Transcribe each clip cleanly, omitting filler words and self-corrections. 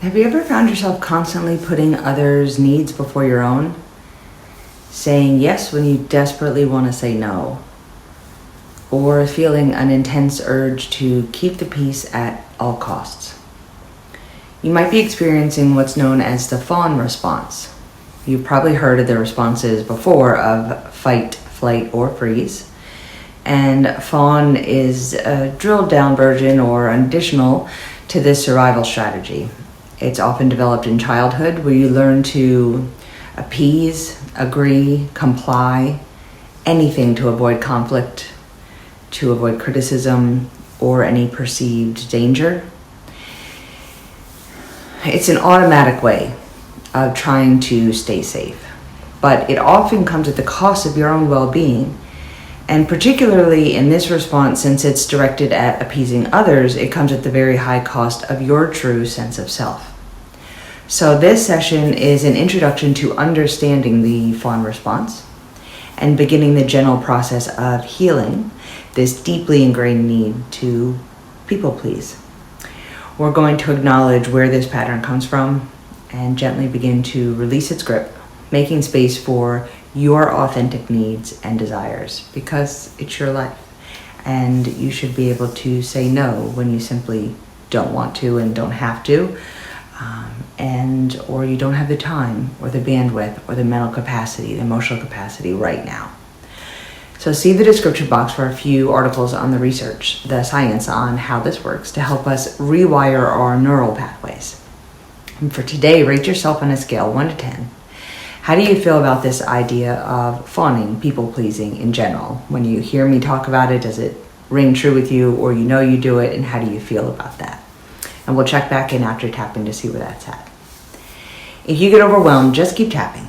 Have you ever found yourself constantly putting others' needs before your own? Saying yes when you desperately want to say no? Or feeling an intense urge to keep the peace at all costs? You might be experiencing what's known as the Fawn response. You've probably heard of the responses before of fight, flight, or freeze. And Fawn is a drilled down version or additional to this survival strategy. It's often developed in childhood where you learn to appease, agree, comply, anything to avoid conflict, to avoid criticism or any perceived danger. It's an automatic way of trying to stay safe, but it often comes at the cost of your own well-being. And particularly in this response, since it's directed at appeasing others, it comes at the very high cost of your true sense of self. So this session is an introduction to understanding the Fawn response and beginning the general process of healing this deeply ingrained need to people please. We're going to acknowledge where this pattern comes from and gently begin to release its grip, making space for your authentic needs and desires, because it's your life and you should be able to say no when you simply don't want to and don't have to, or you don't have the time or the bandwidth or the mental capacity, the emotional capacity right now. So see the description box for a few articles on the research, the science on how this works to help us rewire our neural pathways. And for today, rate yourself on a scale 1 to 10. How do you feel about this idea of fawning, people pleasing in general? When you hear me talk about it, does it ring true with you, or you know you do it, and how do you feel about that? And we'll check back in after tapping to see where that's at. If you get overwhelmed, just keep tapping.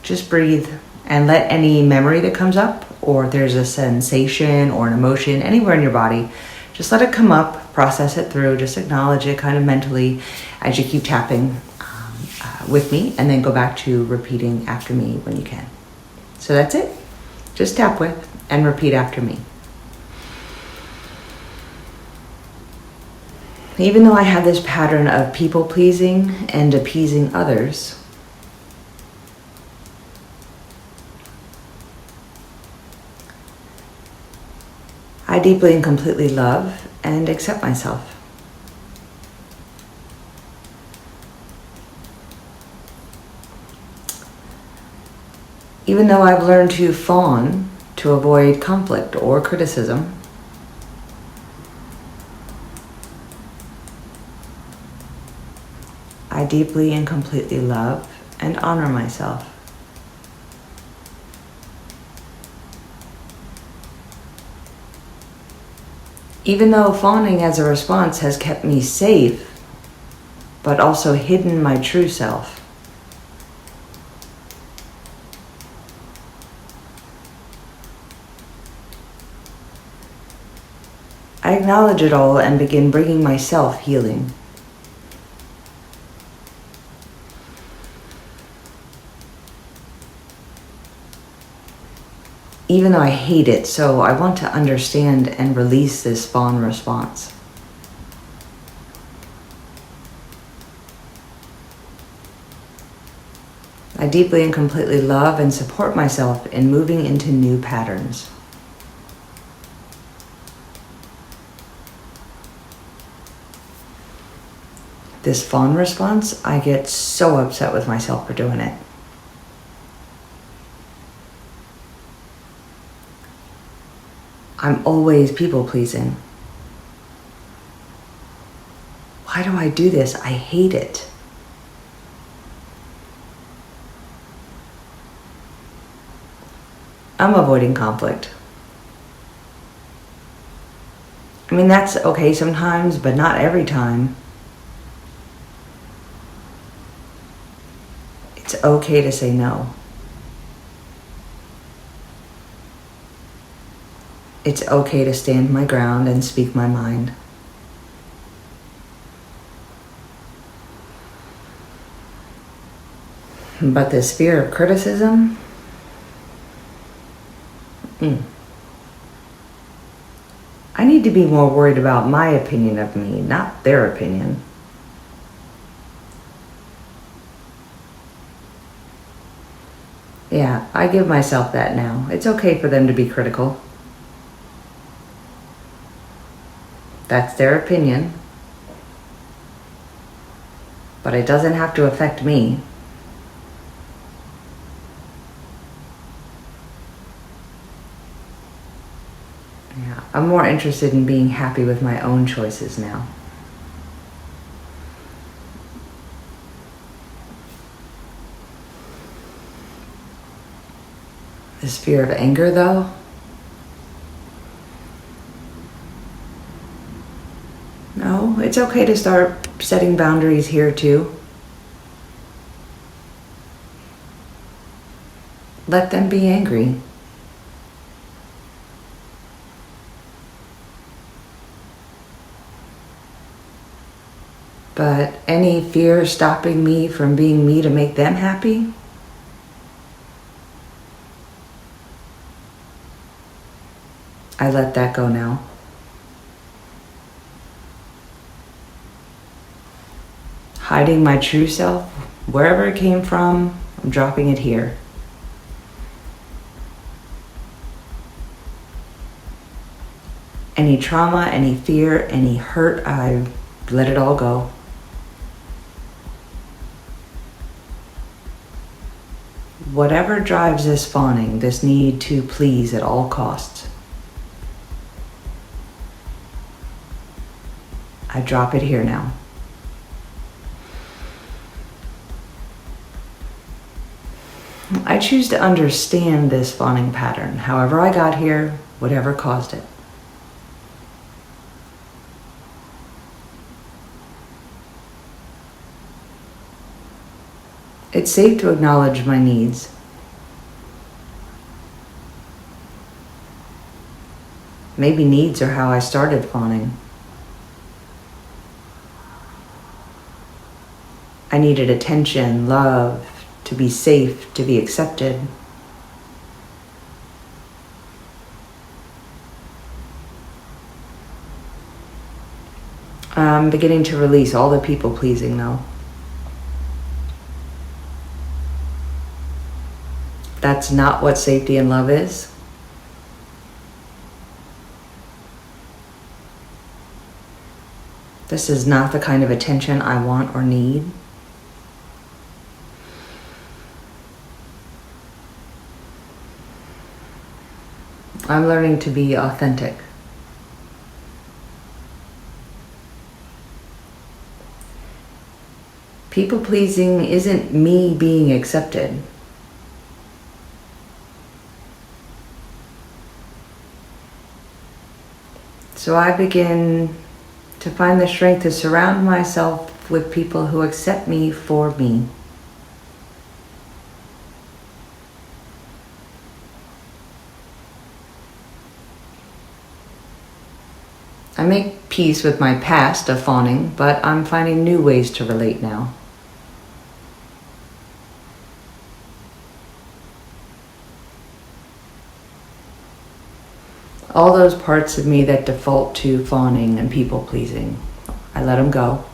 Just breathe and let any memory that comes up, or if there's a sensation or an emotion anywhere in your body, just let it come up, process it through, just acknowledge it kind of mentally as you keep tapping with me, and then go back to repeating after me when you can. So that's it. Just tap with and repeat after me. Even though I have this pattern of people pleasing and appeasing others, I deeply and completely love and accept myself. Even though I've learned to fawn to avoid conflict or criticism, I deeply and completely love and honor myself. Even though fawning as a response has kept me safe, but also hidden my true self, I acknowledge it all and begin bringing myself healing. Even though I hate it, so I want to understand and release this Fawn response. I deeply and completely love and support myself in moving into new patterns. This Fawn response, I get so upset with myself for doing it. I'm always people-pleasing. Why do I do this? I hate it. I'm avoiding conflict. I mean, that's okay sometimes, but not every time. It's okay to say no. It's okay to stand my ground and speak my mind. But this fear of criticism, I need to be more worried about my opinion of me, not their opinion. Yeah, I give myself that now. It's okay for them to be critical. That's their opinion. But it doesn't have to affect me. Yeah, I'm more interested in being happy with my own choices now. This fear of anger, though, no, it's okay to start setting boundaries here too. Let them be angry. But any fear stopping me from being me to make them happy, I let that go now. Hiding my true self, wherever it came from, I'm dropping it here. Any trauma, any fear, any hurt, I let it all go. Whatever drives this fawning, this need to please at all costs, I drop it here now. I choose to understand this fawning pattern, however I got here, whatever caused it. It's safe to acknowledge my needs. Maybe needs are how I started fawning. I needed attention, love, to be safe, to be accepted. I'm beginning to release all the people pleasing though. That's not what safety and love is. This is not the kind of attention I want or need. I'm learning to be authentic. People pleasing isn't me being accepted. So I begin to find the strength to surround myself with people who accept me for me. I make peace with my past of fawning, but I'm finding new ways to relate now. All those parts of me that default to fawning and people pleasing, I let them go.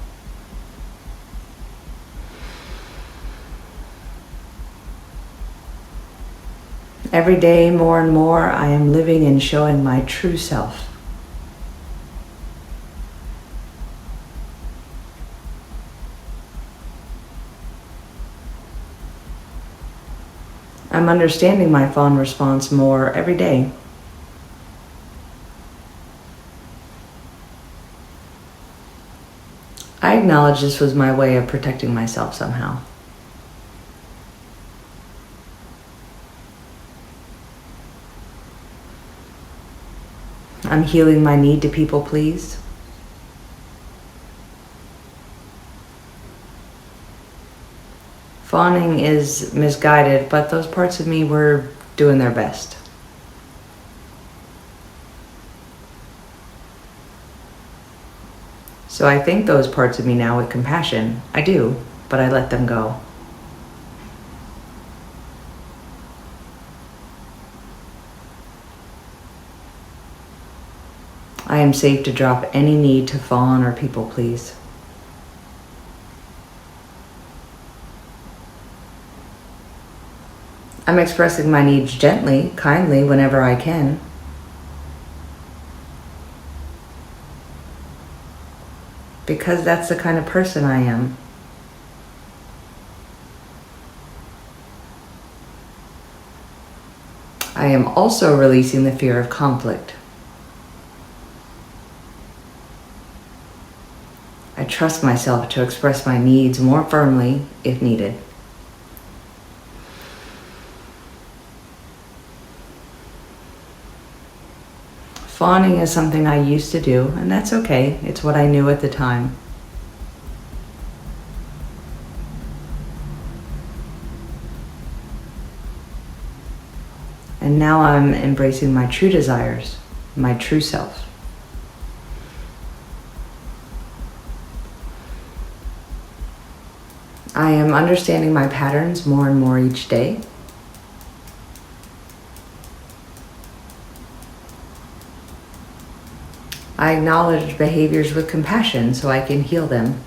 Every day, more and more, I am living and showing my true self. I'm understanding my fawn response more every day. I acknowledge this was my way of protecting myself somehow. I'm healing my need to people please. Fawning is misguided, but those parts of me were doing their best. So I thank those parts of me now with compassion. I do, but I let them go. I am safe to drop any need to fawn or people please. I'm expressing my needs gently, kindly, whenever I can. Because that's the kind of person I am. I am also releasing the fear of conflict. I trust myself to express my needs more firmly if needed. Fawning is something I used to do, and that's okay. It's what I knew at the time. And now I'm embracing my true desires, my true self. I am understanding my patterns more and more each day. I acknowledge behaviors with compassion so I can heal them.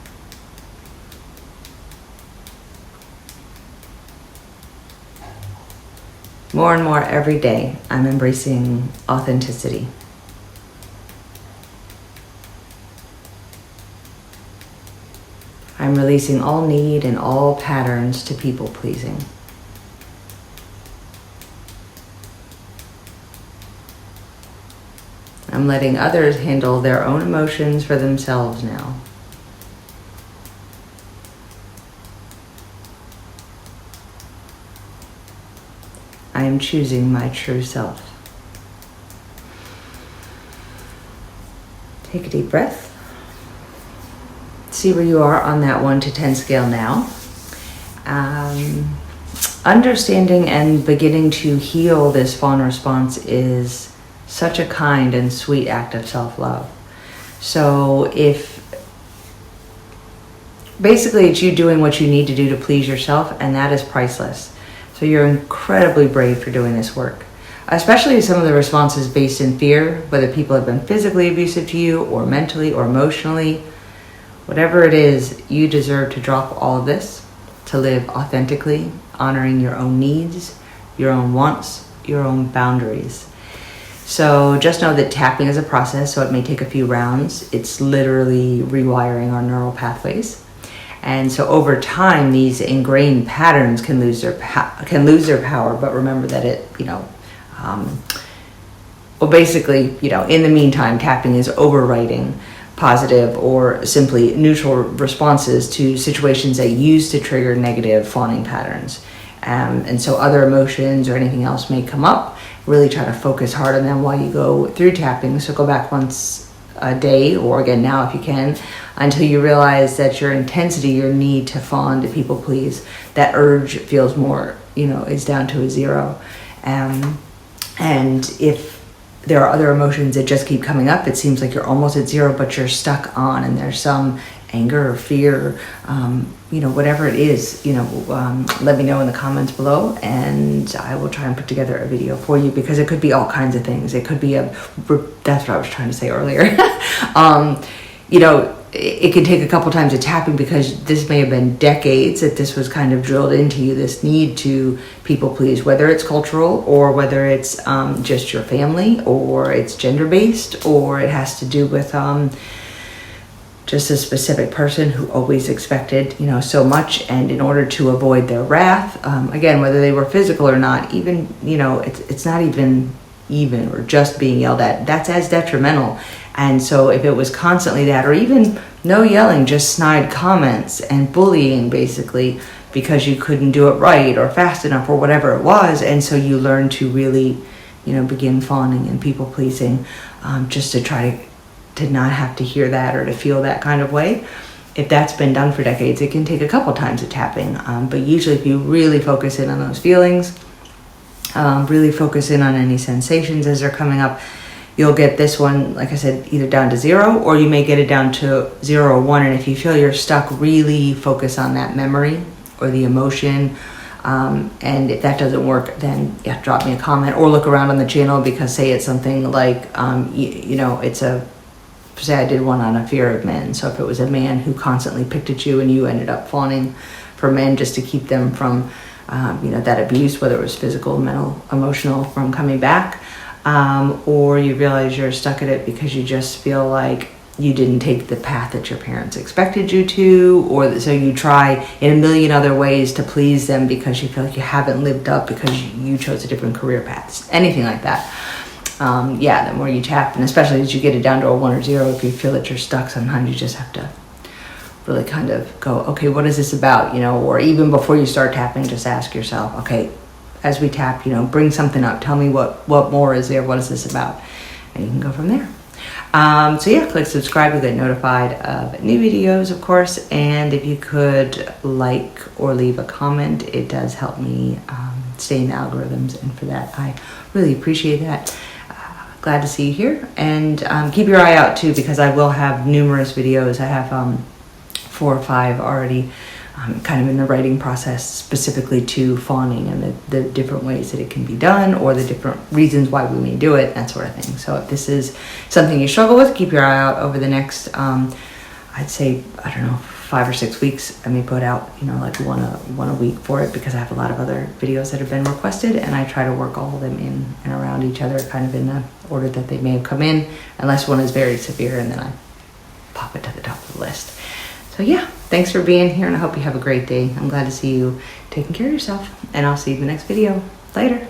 More and more every day, I'm embracing authenticity. I'm releasing all need and all patterns to people pleasing. I'm letting others handle their own emotions for themselves now. I am choosing my true self. Take a deep breath. See where you are on that 1 to 10 scale now. Understanding and beginning to heal this fawn response is such a kind and sweet act of self-love. So basically it's you doing what you need to do to please yourself, and that is priceless. So you're incredibly brave for doing this work, especially some of the responses based in fear, whether people have been physically abusive to you or mentally or emotionally. Whatever it is, you deserve to drop all of this, to live authentically, honoring your own needs, your own wants, your own boundaries. So just know that tapping is a process, so it may take a few rounds. It's literally rewiring our neural pathways. And so over time, these ingrained patterns can lose their power, but remember that basically, in the meantime, tapping is overriding positive or simply neutral responses to situations that used to trigger negative fawning patterns. And so other emotions or anything else may come up. Really try to focus hard on them while you go through tapping. So go back once a day, or again now if you can, until you realize that your intensity, your need to fawn, to people please, that urge feels more, is down to a 0. And if there are other emotions that just keep coming up, it seems like you're almost at 0, but you're stuck on, and there's some anger or fear, whatever it is, let me know in the comments below, and I will try and put together a video for you, because it could be all kinds of things. It could be that's what I was trying to say earlier. It could take a couple times of tapping, because this may have been decades that this was kind of drilled into you, this need to people please, whether it's cultural or whether it's just your family, or it's gender based, or it has to do with just a specific person who always expected, so much, and in order to avoid their wrath, again, whether they were physical or not, even, it's not even or just being yelled at, that's as detrimental. And so if it was constantly that, or even no yelling, just snide comments and bullying, basically, because you couldn't do it right or fast enough or whatever it was, and so you learn to really, begin fawning and people pleasing, just to try to not have to hear that or to feel that kind of way. If that's been done for decades, it can take a couple times of tapping. But usually if you really focus in on those feelings, really focus in on any sensations as they're coming up, you'll get this one, like I said, either down to 0, or you may get it down to 0 or 1. And if you feel you're stuck, really focus on that memory or the emotion. And if that doesn't work, then drop me a comment or look around on the channel, because say it's something like, say I did one on a fear of men. So if it was a man who constantly picked at you and you ended up fawning for men just to keep them from that abuse, whether it was physical, mental, emotional, from coming back, or you realize you're stuck at it because you just feel like you didn't take the path that your parents expected you to, or so you try in a million other ways to please them because you feel like you haven't lived up because you chose a different career path, anything like that. The more you tap, and especially as you get it down to a 1 or 0, if you feel that you're stuck, sometimes you just have to really kind of go, okay, what is this about? Or even before you start tapping, just ask yourself, okay, as we tap, bring something up. Tell me what more is there? What is this about? And you can go from there. Click subscribe to get notified of new videos, of course. And if you could like or leave a comment, it does help me stay in the algorithms. And for that, I really appreciate that. Glad to see you here. And keep your eye out too, because I will have numerous videos. I have 4 or 5 already kind of in the writing process specifically to fawning and the different ways that it can be done, or the different reasons why we may do it, that sort of thing. So if this is something you struggle with, keep your eye out over the next, I'd say, 5 or 6 weeks. I may put out, like one a week for it, because I have a lot of other videos that have been requested, and I try to work all of them in and around each other, kind of in the order that they may have come in, unless one is very severe, and then I pop it to the top of the list. So thanks for being here, and I hope you have a great day. I'm glad to see you taking care of yourself, and I'll see you in the next video. Later.